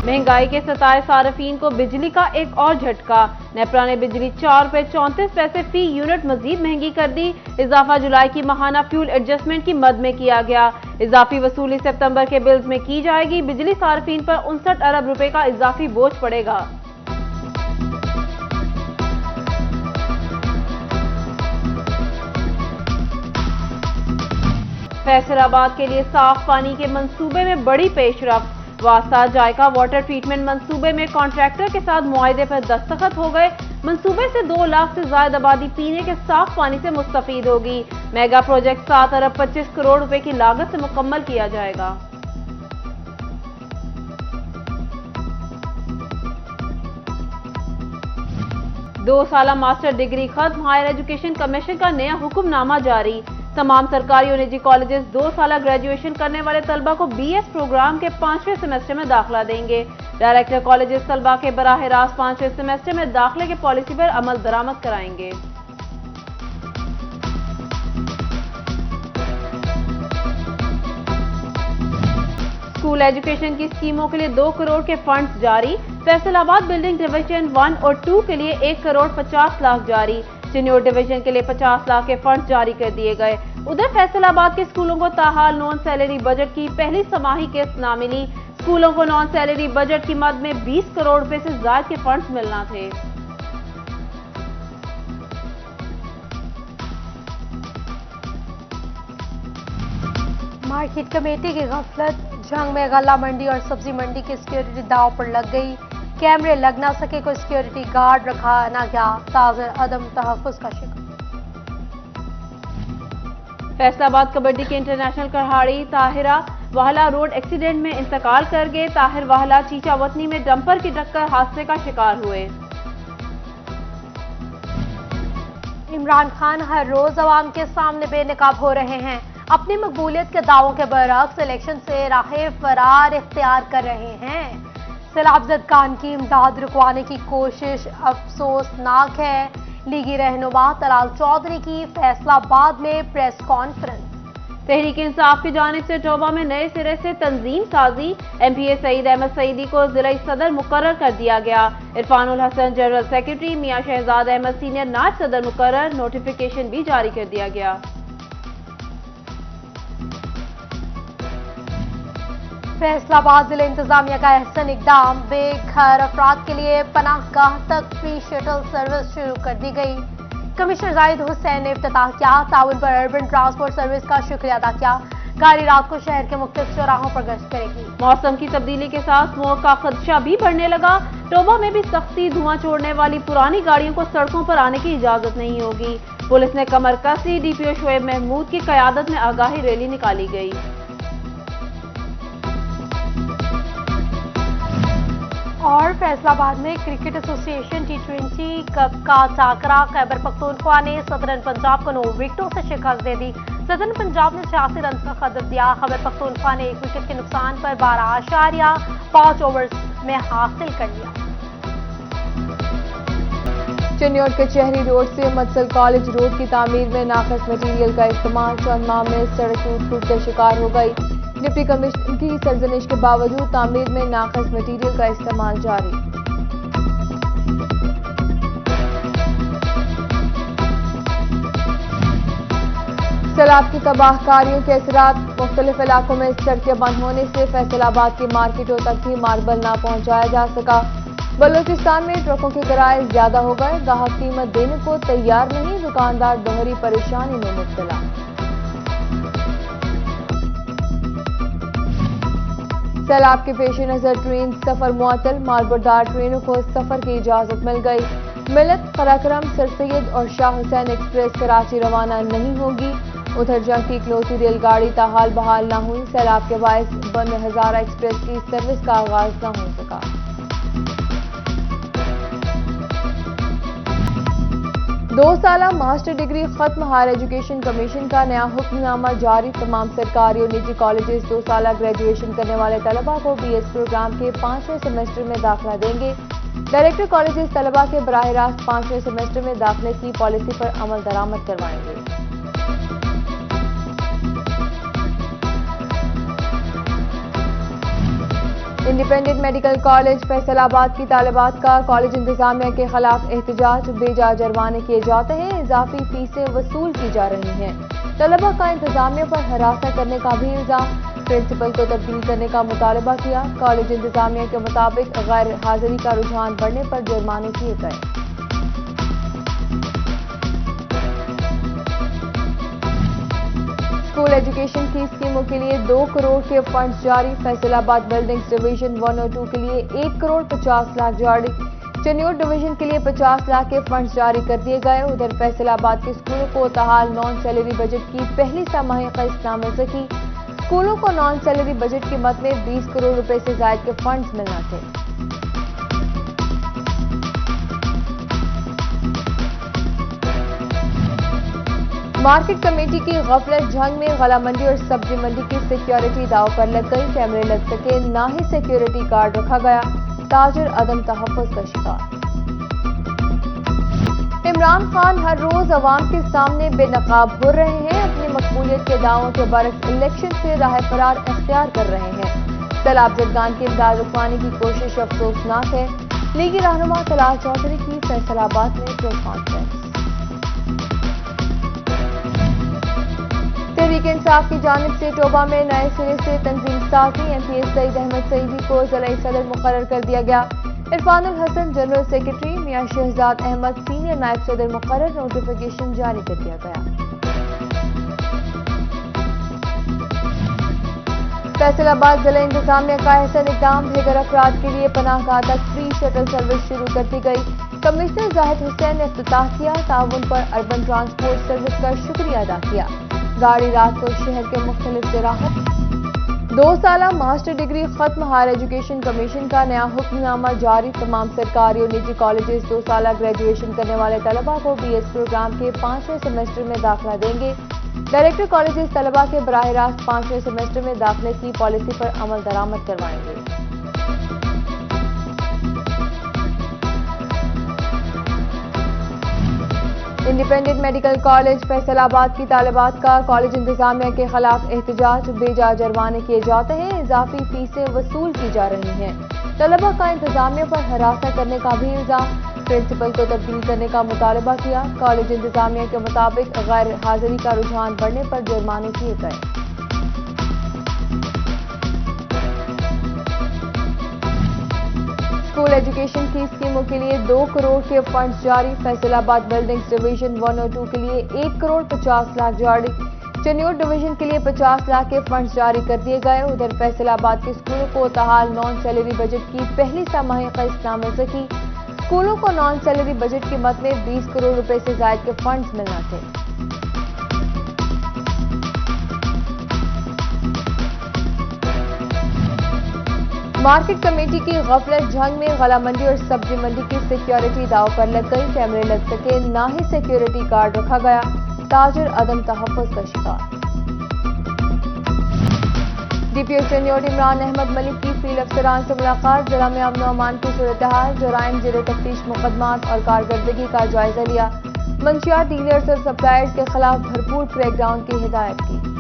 महंगाई के सताए सार्फिन को बिजली का एक और झटका। नेपरा ने बिजली 4 रुपए 34 पैसे फी यूनिट मजीद महंगी कर दी। इजाफा जुलाई की माहाना फ्यूल एडजस्टमेंट की मद में किया गया। इजाफी वसूली सितंबर के बिल्स में की जाएगी। बिजली सार्फिन पर 59 अरब रुपए का इजाफी बोझ पड़ेगा। फैसलाबाद के लिए साफ पानी के मंसूबे में बड़ी पेशरफ्त। वास्ता जायका वाटर ट्रीटमेंट मंसूबे में कॉन्ट्रैक्टर के साथ मुआहदे पर दस्तखत हो गए। मंसूबे से 2 लाख से ज्यादा आबादी पीने के साफ पानी से मुस्तफीद होगी। मेगा प्रोजेक्ट 7 अरब 25 करोड़ रुपए की लागत से मुकम्मल किया जाएगा। दो साला मास्टर डिग्री खत्म। हायर एजुकेशन कमीशन का नया हुक्मनामा जारी। तमाम सरकारी और निजी कॉलेजेस 2 साला ग्रेजुएशन करने वाले तलबा को बीएस प्रोग्राम के 5वें सेमेस्टर में दाखिला देंगे। डायरेक्टर कॉलेजेस तलबा के बराह रास्त 5वें सेमेस्टर में दाखिले की पॉलिसी पर अमल दरामद कराएंगे। स्कूल एजुकेशन की स्कीमों के लिए 2 करोड़ के फंड्स जारी। फैसलाबाद बिल्डिंग डिवीजन 1 और 2 के लिए 1 करोड़ 50 लाख जारी। चिन्योर डिवीजन के लिए 50 लाख के फंड जारी कर दिए गए। उधर फैसलाबाद के स्कूलों को ताहाल नॉन सैलरी बजट की पहली समाही किस्त ना मिली। स्कूलों को नॉन सैलरी बजट की मद में 20 करोड़ रुपए से ज्यादा के फंड्स मिलना थे। मार्केट कमेटी की गफलत। जंग में गल्ला मंडी और सब्जी मंडी की सिक्योरिटी दांव पर लग गई। कैमरे लग ना सके, कोई सिक्योरिटी गार्ड रखा ना गया। ताज़र अदम तहफ़्फ़ुज़ का शिकार। फैसलाबाद कबड्डी के इंटरनेशनल कहाड़ी ताहिरा वाहला रोड एक्सीडेंट में इंतकाल कर गए। ताहिर वाहला चीचावतनी में डंपर की टक्कर हादसे का शिकार हुए। इमरान खान हर रोज अवाम के सामने बेनकाब हो रहे हैं। अपनी मकबूलियत के दावों के बरअक्स इलेक्शन से राह फरार इख्तियार कर रहे हैं। सैलाब खान की इमदाद रुकवाने की कोशिश अफसोसनाक है। लीगी रहनुमा तलाल चौधरी की फैसलाबाद में प्रेस कॉन्फ्रेंस। तहरीक इंसाफ की जानिब से टोबा में नए सिरे से तंजीम साजी। एमपीए सईद अहमद सईदी को जिला सदर मुकर्रर कर दिया गया। इरफानुल हसन जनरल सेक्रेटरी, मियां शहजाद अहमद सीनियर नायब सदर मुकर्रर। नोटिफिकेशन भी जारी कर दिया गया। फैसलाबाद जिला इंतजामिया का अहसन इकदाम। बेघर अफराद के लिए पनाहगाह तक फ्री शटल सर्विस शुरू कर दी गई। कमिश्नर जाहिद हुसैन ने इफ्तिताह किया। ताउन पर अर्बन ट्रांसपोर्ट सर्विस का शुक्रिया अदा किया। गाड़ी रात को शहर के मुख्तलिफ चौराहों पर गश्त करेगी। मौसम की तब्दीली के साथ स्मोक का खदशा भी बढ़ने लगा। टोबा में भी सख्ती। धुआं छोड़ने वाली पुरानी गाड़ियों को सड़कों पर आने की इजाजत नहीं होगी। पुलिस ने कमर कसी। डीपीओ शोएब महमूद की कयादत में आगाही रैली निकाली गई। और फैसलाबाद में क्रिकेट एसोसिएशन T20 कप का टाकरा। खैबर पख्तूनख्वा ने सदरन पंजाब को 9 विकेटों से शिकस्त दे दी। सदरन पंजाब ने 86 रन का खदर दिया। खैबर पख्तूनख्वा ने 1 विकेट के नुकसान पर 12.5 ओवर्स में हासिल कर लिया। चिन्योर के चेहरी रोड से मत्सल कॉलेज रोड की तामीर में नाकस मटीरियल का इस्तेमाल। चंद माह में सड़क टूट के शिकार हो गई। डिप्टी कमिश्नर की सरजनिश के बावजूद तामीर में नाकस मटीरियल का इस्तेमाल जारी। सैलाब की तबाहकारियों के असरात। मुख्तलिफ इलाकों में सड़कें बंद होने से फैसलाबाद की मार्केटों तक भी मार्बल ना पहुंचाया जा सका। बलूचिस्तान में ट्रकों के किराए ज्यादा हो गए। ग्राहक कीमत देने को तैयार नहीं। दुकानदार दोहरी परेशानी में मुब्तला। सैलाब के पेश नजर ट्रेन सफर मुअत्तल। मालबरदार ट्रेनों को सफर की इजाजत मिल गई। मिलत, कराक्रम, सर सैयद और शाह हुसैन एक्सप्रेस कराची रवाना नहीं होगी। उधर जंग की इकलौती रेलगाड़ी ताहाल बहाल न हुई। सैलाब के बायस बंद हजारा एक्सप्रेस की सर्विस का आगाज न हो सका। दो साला मास्टर डिग्री खत्म। हायर एजुकेशन कमीशन का नया हुक्मनामा जारी। तमाम सरकारी और निजी कॉलेजेस 2 साला ग्रेजुएशन करने वाले तलबा को बीएस प्रोग्राम के 5वें सेमेस्टर में दाखिला देंगे। डायरेक्टर कॉलेजेस तलबा के बराह रास्त 5वें सेमेस्टर में दाखिले की पॉलिसी पर अमल दरामद करवाएंगे। इंडिपेंडेंट मेडिकल कॉलेज फैसलाबाद की तालिबात का कॉलेज इंतजामिया के खिलाफ एहतजाज, बेजा जुर्माने किए जाते हैं, इजाफी फीसें वसूल की जा रही हैं। तलबा का इंतजामिया पर हरासा करने का भी इल्जाम, प्रिंसिपल को तब्दील करने का मुतालबा किया। कॉलेज इंतजामिया के मुताबिक गैर हाजिरी का रुझान बढ़ने पर जुर्माने किए गए। स्कूल एजुकेशन की स्कीमों के लिए 2 करोड़ के फंड्स जारी, फैसलाबाद बिल्डिंग्स डिवीजन 1 और 2 के लिए 1 करोड़ 50 लाख जारी, चन्योर डिवीजन के लिए 50 लाख के फंड्स जारी कर दिए गए। उधर फैसलाबाद के स्कूलों को ताहाल नॉन सैलरी बजट की पहली छमाही किस्त ना मिल सकी। स्कूलों को नॉन सैलरी बजट की मद में 20 करोड़ रुपए से ज्यादा के फंड्स मिलना थे। मार्केट कमेटी की गफलत जंग में गला मंडी और सब्जी मंडी की सिक्योरिटी दाव पर लग गई, कैमरे लग सके ना ही सिक्योरिटी गार्ड रखा गया, ताजिर अदम तहफ़्फ़ुज़ का शिकार। इमरान खान हर रोज अवाम के सामने बेनकाब हो रहे हैं, अपनी मकबूलियत के दावों के बरक्स इलेक्शन से राह फरार इख्तियार कर रहे हैं। सैलाब ज़दगान की इमदाद रुकवाने की कोशिश अफसोसनाक है। लीगी रहनुमा तलाल चौधरी की फैसलाबाद में प्रेस कॉन्फ्रेंस। तहरीक इंसाफ की जानिब से टोबा में नए सिरे से तंजीम साजी, MPS सईद अहमद सईदी को ज़िला सदर मुकर्रर कर दिया गया। इरफानुल हसन जनरल सेक्रेटरी, मियां शहजाद अहमद सीनियर नायब सदर मुकर्रर, नोटिफिकेशन जारी कर दिया गया। फैसलाबाद जिला इंतजामिया का अहसन इक़दाम, बेघर अफराद के लिए पनाहगाह तक फ्री शटल सर्विस शुरू कर दी गई। कमिश्नर जाहिद हुसैन ने इफ्तिताह किया, ताउन पर अर्बन ट्रांसपोर्ट सर्विस का शुक्रिया अदा किया। गाड़ी रात को शहर के मुख्तलिफ जराहत। 2 साला मास्टर डिग्री खत्म, हायर एजुकेशन कमीशन का नया हुक्मनामा जारी, तमाम सरकारी और निजी कॉलेजेस 2 साला ग्रेजुएशन करने वाले तलबा को BS प्रोग्राम के 5वें सेमेस्टर में दाखिला देंगे। डायरेक्टर कॉलेजेस तलबा के बराह रास्त 5वें सेमेस्टर में दाखिले की पॉलिसी पर अमल दरामद करवाएंगे। इंडिपेंडेंट मेडिकल कॉलेज फैसलाबाद की तालिबात का कॉलेज इंतजामिया के खिलाफ एहतजाज, बेजा जुर्माने किए जाते हैं, इजाफी फीसें वसूल की जा रही हैं। तलबा का इंतजामिया पर हरासा करने का भी इल्जाम, प्रिंसिपल को तब्दील करने का मुतालबा किया। कॉलेज इंतजामिया के मुताबिक गैर हाजिरी का रुझान बढ़ने पर जुर्माने किए गए। स्कूल एजुकेशन की स्कीमों के लिए 2 करोड़ के फंड्स जारी, फैसलाबाद बिल्डिंग्स डिवीजन 1 और 2 के लिए 1 करोड़ 50 लाख जारी, चन्योर डिवीजन के लिए 50 लाख के फंड्स जारी कर दिए गए। उधर फैसलाबाद के स्कूलों को ताहाल नॉन सैलरी बजट की पहली छमाही किस्त ना मिल सकी। स्कूलों को नॉन सैलरी बजट की मद में 20 करोड़ रुपए से ज्यादा के फंड्स मिलना थे। मार्केट कमेटी की गफलत जंग में गला मंडी और सब्जी मंडी की सिक्योरिटी दाव पर लग गई, कैमरे लग सके ना ही सिक्योरिटी गार्ड रखा गया, ताजिर अदम तहफ़्फ़ुज़ का शिकार। DPO चन्योर इमरान अहमद मलिक की फील्ड अफसरान से मुलाकात, जिला में अमन अमान की सूरत हाल, जराइम ज़ेर तफ्तीश मुकदमात और कारकर्दगी का जायजा लिया। मंशियात डीलर्स और सप्लायर्स के खिलाफ भरपूर क्रैकडाउन की हिदायत की।